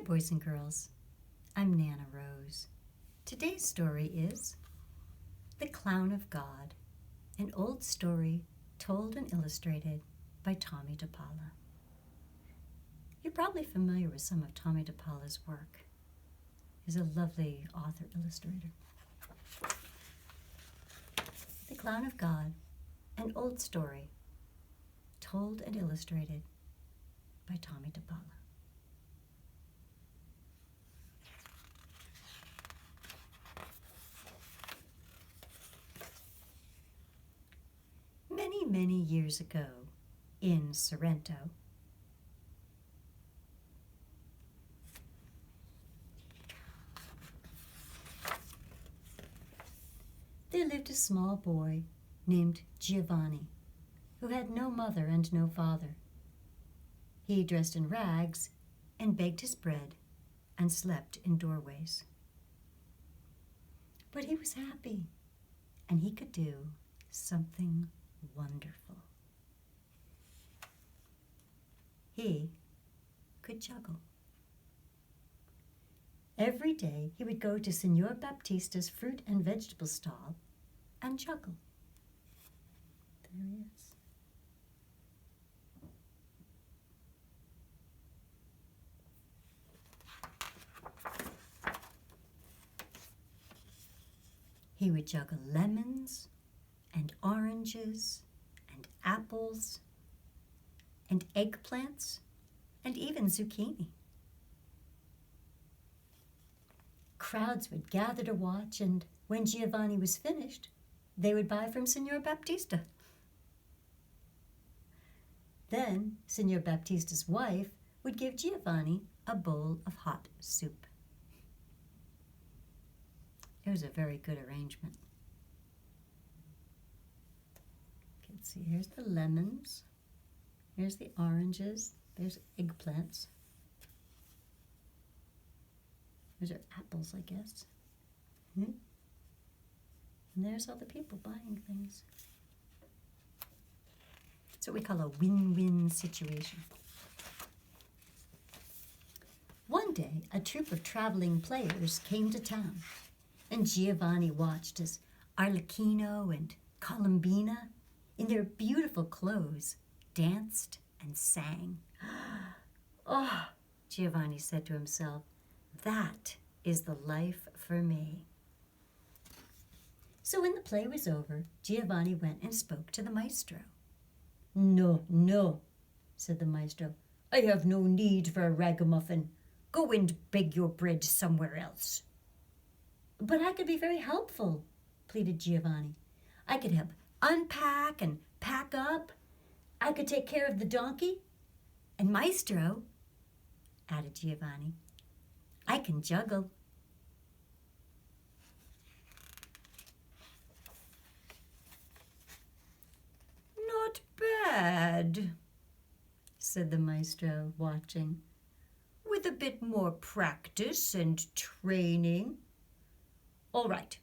boys and girls. I'm Nana Rose. Today's story is The Clown of God, an old story told and illustrated by Tommy dePaola. You're probably familiar with some of Tommy dePaola's work. He's a lovely author-illustrator. The Clown of God, an old story told and illustrated by Tommy dePaola. Many years ago, in Sorrento, there lived a small boy named Giovanni, who had no mother and no father. He dressed in rags and begged his bread and slept in doorways. But he was happy, and he could do something wonderful. He could juggle. Every day he would go to Senor Baptista's fruit and vegetable stall and juggle. There he is. He would juggle lemons and oranges and apples and eggplants and even zucchini. Crowds would gather to watch, and when Giovanni was finished, they would buy from Senor Baptista. Then Senor Baptista's wife would give Giovanni a bowl of hot soup. It was a very good arrangement. Let's see, here's the lemons, here's the oranges, there's eggplants. Those are apples, I guess. And there's all the people buying things. It's what we call a win-win situation. One day, a troupe of traveling players came to town, and Giovanni watched as Arlecchino and Columbina, in their beautiful clothes, danced and sang. Oh, Giovanni said to himself, that is the life for me. So when the play was over, Giovanni went and spoke to the maestro. No, said the maestro. I have no need for a ragamuffin. Go and beg your bread somewhere else. But I could be very helpful, pleaded Giovanni. I could help unpack and pack up. I could take care of the donkey. And maestro, added Giovanni, I can juggle. Not bad, said the maestro, watching. With a bit more practice and training. All right,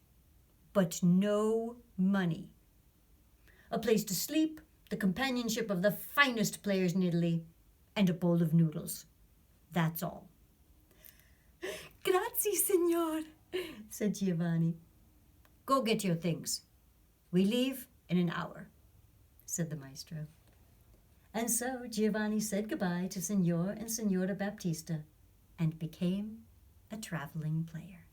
but no money. A place to sleep, the companionship of the finest players in Italy, and a bowl of noodles. That's all. Grazie, signor, said Giovanni. Go get your things. We leave in an hour, said the maestro. And so Giovanni said goodbye to Signor and Signora Baptista and became a traveling player.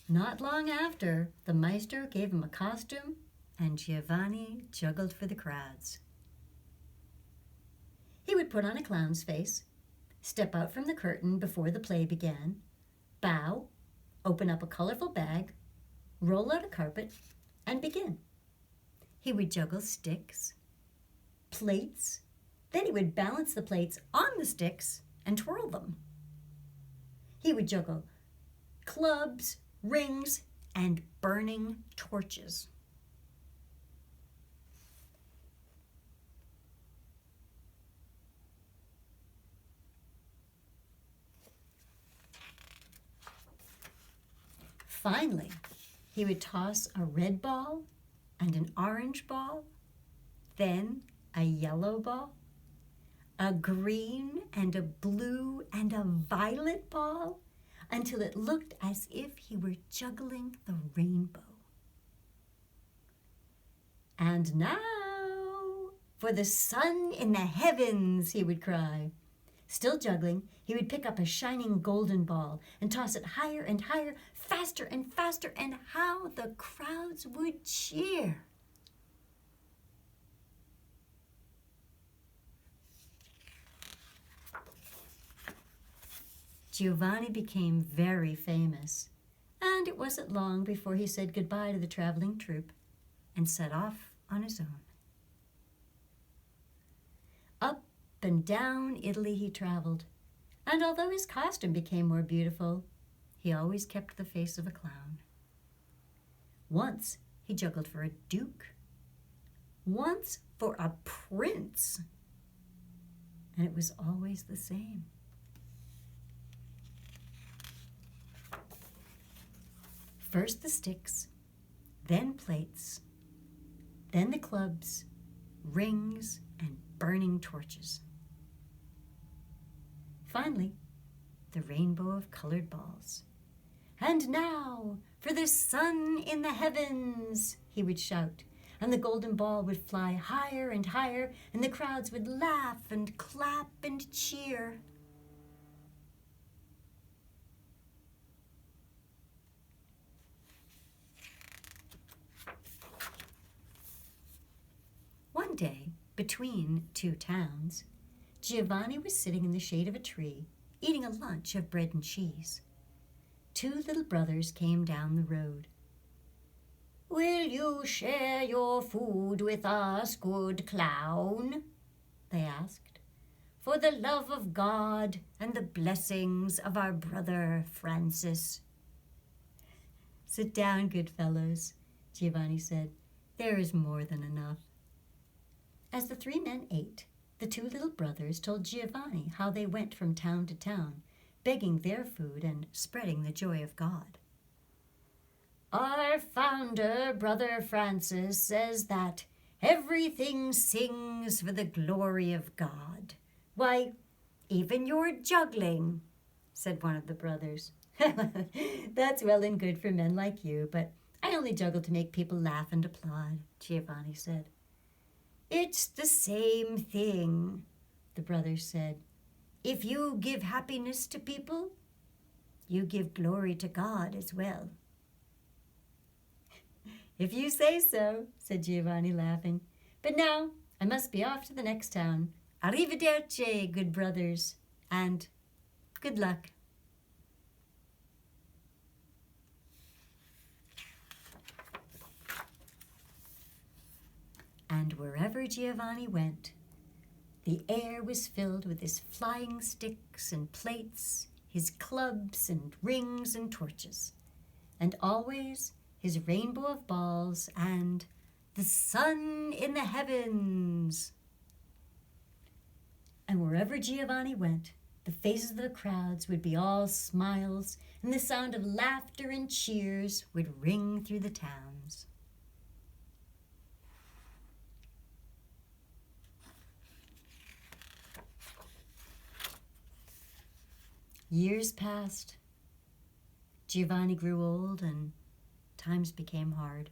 Not long after, the maestro gave him a costume, and Giovanni juggled for the crowds. He would put on a clown's face, step out from the curtain before the play began, bow, open up a colorful bag, roll out a carpet, and begin. He would juggle sticks, plates, then he would balance the plates on the sticks and twirl them. He would juggle clubs, rings, and burning torches. Finally, he would toss a red ball and an orange ball, then a yellow ball, a green and a blue and a violet ball, until it looked as if he were juggling the rainbow. And now for the sun in the heavens, he would cry. Still juggling, he would pick up a shining golden ball and toss it higher and higher, faster and faster, and how the crowds would cheer. Giovanni became very famous, and it wasn't long before he said goodbye to the traveling troupe and set off on his own. Up and down Italy he traveled, and although his costume became more beautiful, he always kept the face of a clown. Once he juggled for a duke, once for a prince, and it was always the same. First the sticks, then plates, then the clubs, rings, and burning torches. Finally, the rainbow of colored balls. And now for the sun in the heavens, he would shout, and the golden ball would fly higher and higher, and the crowds would laugh and clap and cheer. One day, between two towns, Giovanni was sitting in the shade of a tree, eating a lunch of bread and cheese. Two little brothers came down the road. "Will you share your food with us, good clown?" they asked. "For the love of God and the blessings of our brother Francis." "Sit down, good fellows," Giovanni said. "There is more than enough." As the three men ate, the two little brothers told Giovanni how they went from town to town, begging their food and spreading the joy of God. "Our founder, Brother Francis, says that everything sings for the glory of God. Why, even your juggling," said one of the brothers. "That's well and good for men like you, but I only juggle to make people laugh and applaud," Giovanni said. "It's the same thing," the brothers said. "If you give happiness to people, you give glory to God as well." "If you say so," said Giovanni, laughing. "But now I must be off to the next town. Arrivederci, good brothers, and good luck." And wherever Giovanni went, the air was filled with his flying sticks and plates, his clubs and rings and torches, and always his rainbow of balls and the sun in the heavens. And wherever Giovanni went, the faces of the crowds would be all smiles, and the sound of laughter and cheers would ring through the towns. Years passed. Giovanni grew old and times became hard.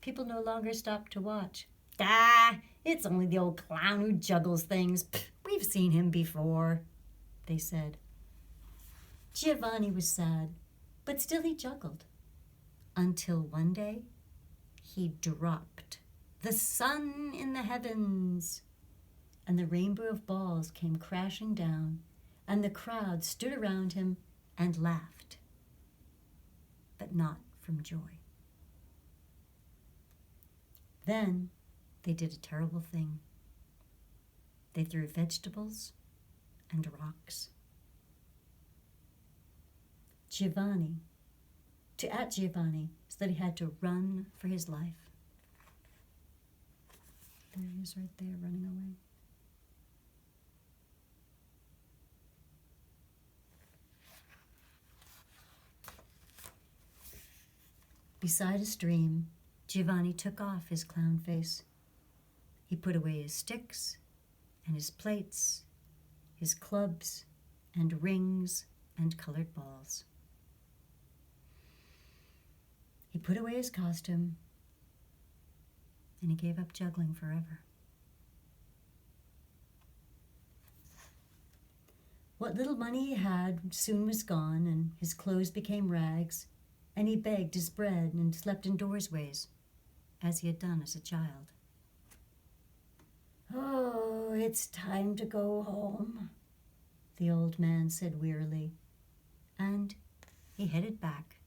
People no longer stopped to watch. "Ah, it's only the old clown who juggles things. Pfft, we've seen him before," they said. Giovanni was sad, but still he juggled. Until one day, he dropped the sun in the heavens, and the rainbow of balls came crashing down, and the crowd stood around him and laughed, but not from joy. Then they did a terrible thing. They threw vegetables and rocks. Giovanni, at Giovanni, so that he had to run for his life. There he is right there, running away. Beside a stream, Giovanni took off his clown face. He put away his sticks and his plates, his clubs and rings and colored balls. He put away his costume and he gave up juggling forever. What little money he had soon was gone, and his clothes became rags, and he begged his bread and slept in doorways, as he had done as a child. "Oh, it's time to go home," the old man said wearily, and he headed back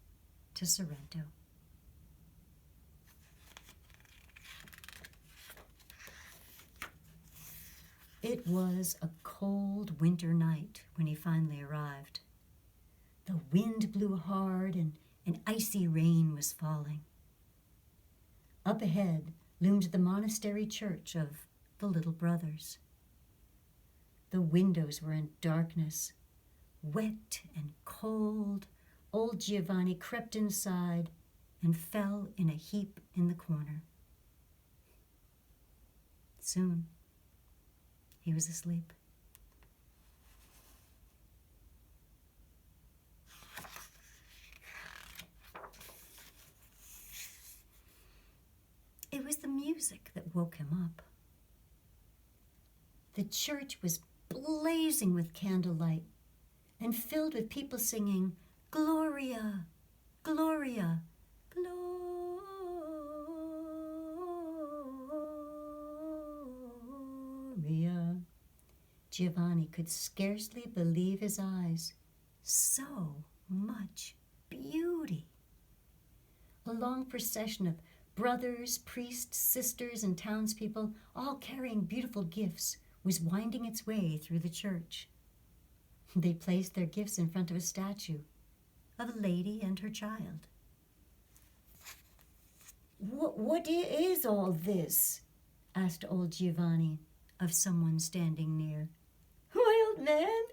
to Sorrento. It was a cold winter night when he finally arrived. The wind blew hard and an icy rain was falling. Up ahead loomed the monastery church of the Little Brothers. The windows were in darkness. Wet and cold, old Giovanni crept inside and fell in a heap in the corner. Soon, he was asleep. It was the music that woke him up. The church was blazing with candlelight and filled with people singing, "Gloria, Gloria, Gloria." Giovanni could scarcely believe his eyes. So much beauty. A long procession of brothers, priests, sisters, and townspeople, all carrying beautiful gifts, was winding its way through the church. They placed their gifts in front of a statue of a lady and her child. What is all this?" asked old Giovanni of someone standing near. "Why, old man,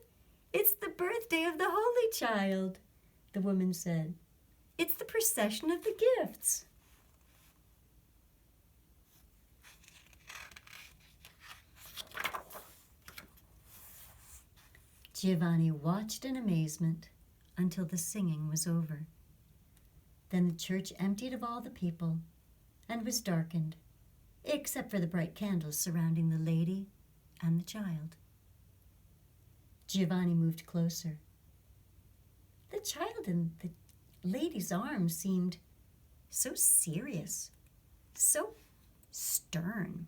it's the birthday of the Holy Child," the woman said. "It's the procession of the gifts." Giovanni watched in amazement until the singing was over. Then the church emptied of all the people and was darkened, except for the bright candles surrounding the lady and the child. Giovanni moved closer. The child in the lady's arms seemed so serious, so stern.